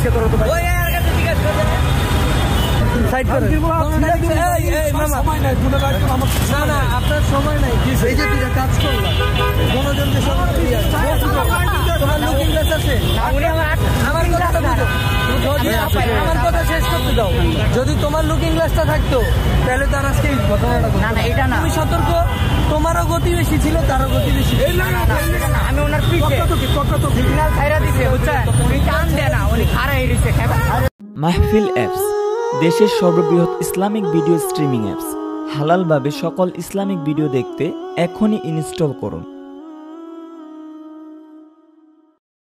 জিজ্ঞাসা করো তো ভাই। ওই আর কাছে জিজ্ঞাসা করো। সাইড করো। এই মামা সময় নাই, দুটো লাইট করো আমার। না না আপনার সময় নাই। এই যে তুই কাজ করলা। মনোজনকে সময় দিয়ে তোমার লুকিং গ্লাস আছে? আমার কথা বুঝো। যদি আমার কথা শেষ করতে দাও। যদি তোমার লুকিং গ্লাসটা থাকতো তাহলে তার আজকে এই ঘটনাটা না না এটা না। তুমি সতর্ক, তোমারও গতি বেশি ছিল, তারও গতি বেশি। আমি ওনার পিছে সিগন্যাল ছাইরা দিছে বুঝছেন, উনি টান দেয় না, উনি খাড়া হইছে। মাহফিল অ্যাপস দেশের সর্ববৃহৎ ইসলামিক ভিডিও স্ট্রিমিং অ্যাপস। হালালভাবে সকল ইসলামিক ভিডিও দেখতে এখনই ইনস্টল করুন।